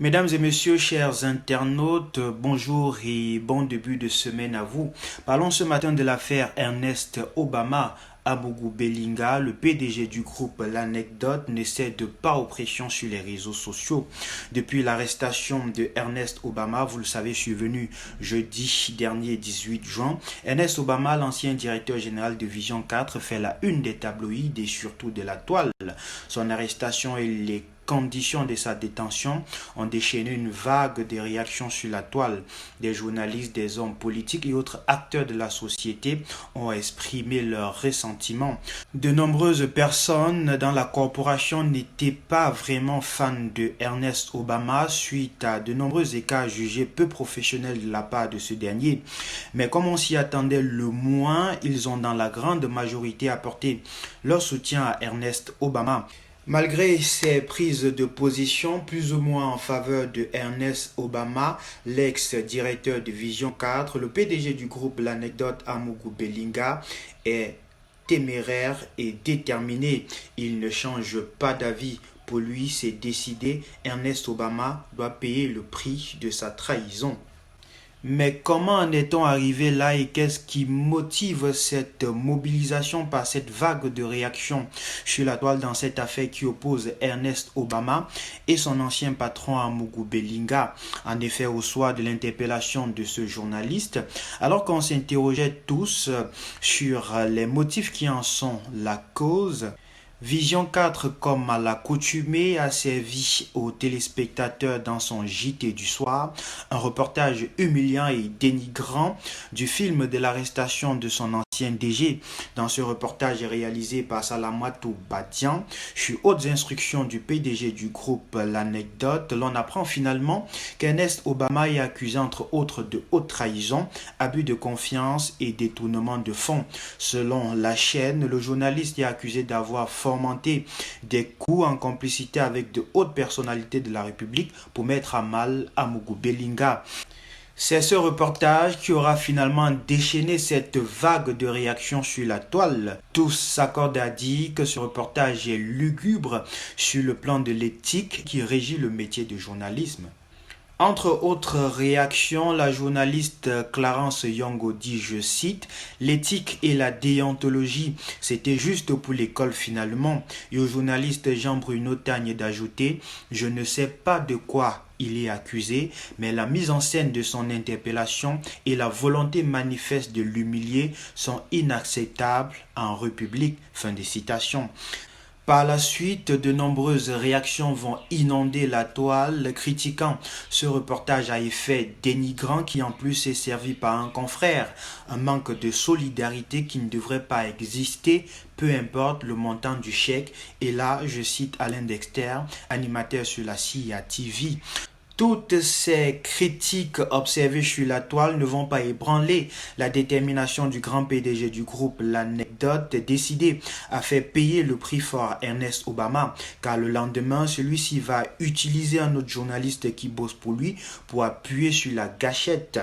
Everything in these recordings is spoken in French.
Mesdames et messieurs, chers internautes, bonjour et bon début de semaine à vous. Parlons ce matin de l'affaire Ernest Obama. Amougou Bellinga, le PDG du groupe L'Anecdote, ne cède pas aux pressions sur les réseaux sociaux. Depuis l'arrestation de Ernest Obama, vous le savez, survenu jeudi dernier 18 juin, Ernest Obama, l'ancien directeur général de Vision 4, fait la une des tabloïds et surtout de la toile. Son arrestation et les conditions de sa détention ont déchaîné une vague de réactions sur la toile. Des journalistes, des hommes politiques et autres acteurs de la société ont exprimé leur ressentiment. De nombreuses personnes dans la corporation n'étaient pas vraiment fans de Ernest Obama suite à de nombreux écarts jugés peu professionnels de la part de ce dernier. Mais comme on s'y attendait le moins, ils ont dans la grande majorité apporté leur soutien à Ernest Obama. Malgré ses prises de position plus ou moins en faveur de Ernest Obama, l'ex-directeur de Vision 4, le PDG du groupe L'Anecdote Amougou Bellinga est téméraire et déterminé. Il ne change pas d'avis. Pour lui, c'est décidé. Ernest Obama doit payer le prix de sa trahison. Mais comment en est-on arrivé là et qu'est-ce qui motive cette mobilisation par cette vague de réactions sur la toile dans cette affaire qui oppose Ernest Obama et son ancien patron Amougou Bellinga? En effet, au soir de l'interpellation de ce journaliste, alors qu'on s'interrogeait tous sur les motifs qui en sont la cause, Vision 4, comme à l'accoutumée, a servi aux téléspectateurs dans son JT du soir un reportage humiliant et dénigrant du film de l'arrestation de son ancien DG. Dans ce reportage réalisé par Salamatou Badian, sur hautes instructions du PDG du groupe L'Anecdote, l'on apprend finalement qu'Ernest Obama est accusé entre autres de haute trahison, abus de confiance et détournement de fonds. Selon la chaîne, le journaliste est accusé d'avoir fomenté des coups en complicité avec de hautes personnalités de la République pour mettre à mal Amougou Bellinga. C'est ce reportage qui aura finalement déchaîné cette vague de réactions sur la toile. Tous s'accordent à dire que ce reportage est lugubre sur le plan de l'éthique qui régit le métier de journalisme. Entre autres réactions, la journaliste Clarence Yongo dit, je cite, l'éthique et la déontologie, c'était juste pour l'école finalement. Et au journaliste Jean-Bruno Tagne d'ajouter, je ne sais pas de quoi il est accusé, mais la mise en scène de son interpellation et la volonté manifeste de l'humilier sont inacceptables en République. Fin de citation. Par la suite, de nombreuses réactions vont inonder la toile, critiquant ce reportage à effet dénigrant qui en plus est servi par un confrère, un manque de solidarité qui ne devrait pas exister, peu importe le montant du chèque. Et là, je cite Alain Dexter, animateur sur la CIA TV. Toutes ces critiques observées sur la toile ne vont pas ébranler la détermination du grand PDG du groupe L'Anecdote, décidé à faire payer le prix fort à Ernest Obama, car le lendemain, celui-ci va utiliser un autre journaliste qui bosse pour lui pour appuyer sur la gâchette.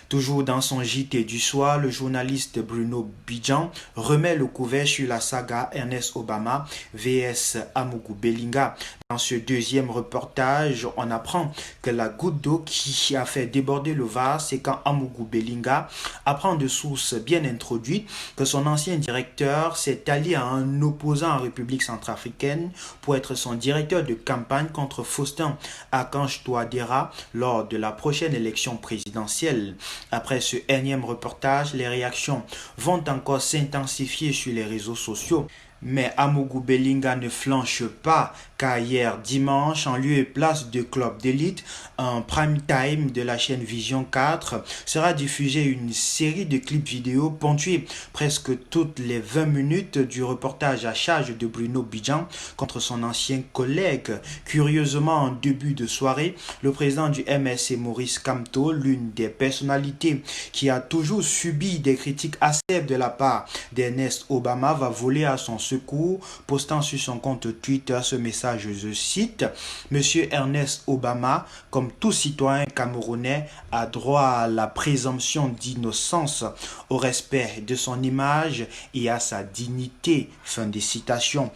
Toujours dans son JT du soir, le journaliste Bruno Bidjan remet le couvert sur la saga Ernest Obama vs Amougou Bellinga. Dans ce deuxième reportage, on apprend que la goutte d'eau qui a fait déborder le vase, c'est quand Amougou Bellinga apprend de sources bien introduites que son ancien directeur s'est allié à un opposant en République centrafricaine pour être son directeur de campagne contre Faustin Archange Touadéra lors de la prochaine élection présidentielle. Après ce énième reportage, les réactions vont encore s'intensifier sur les réseaux sociaux. Mais Amougou Bellinga ne flanche pas, car hier dimanche, en lieu et place de Club d'élite, en prime time de la chaîne Vision 4, sera diffusée une série de clips vidéo ponctués presque toutes les 20 minutes du reportage à charge de Bruno Bidjan contre son ancien collègue. Curieusement, en début de soirée, le président du MSC Maurice Kamto, l'une des personnalités qui a toujours subi des critiques acerbes de la part d'Ernest Obama, va voler à son secours, postant sur son compte Twitter ce message, je cite, Monsieur Ernest Obama, comme tout citoyen camerounais, a droit à la présomption d'innocence, au respect de son image et à sa dignité. Fin de citation.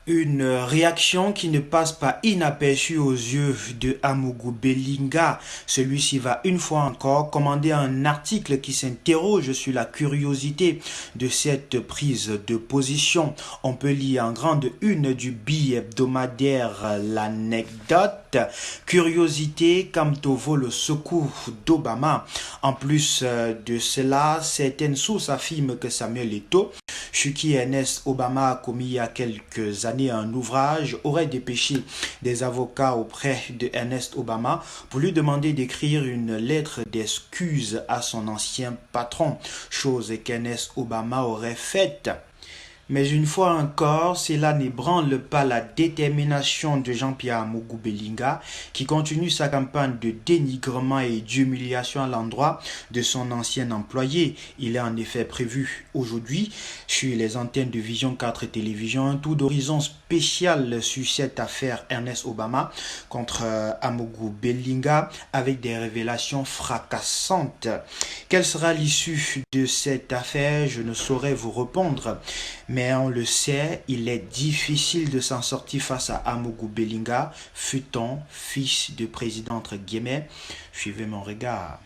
Une réaction qui ne passe pas inaperçue aux yeux de Amougou Belinga. Celui-ci va une fois encore commander un article qui s'interroge sur la curiosité de cette prise de position. On peut lire en grande une du bi-hebdomadaire L'Anecdote. Curiosité quant au vol secours d'Obama. En plus de cela, certaines sources affirment que Samuel Eto'o, sur qui Ernest Obama a commis il y a quelques années un ouvrage, aurait dépêché des avocats auprès de Ernest Obama pour lui demander d'écrire une lettre d'excuse à son ancien patron, chose qu'Ernest Obama aurait faite. Mais une fois encore, cela n'ébranle pas la détermination de Jean-Pierre Amougou Belinga, qui continue sa campagne de dénigrement et d'humiliation à l'endroit de son ancien employé. Il est en effet prévu aujourd'hui, sur les antennes de Vision 4 Télévision, un tour d'horizon spécial sur cette affaire Ernest Obama contre Amougou Belinga, avec des révélations fracassantes. Quelle sera l'issue de cette affaire? Je ne saurais vous répondre. Mais on le sait, il est difficile de s'en sortir face à Amougou Belinga, fut-on fils de président entre guillemets. Suivez mon regard.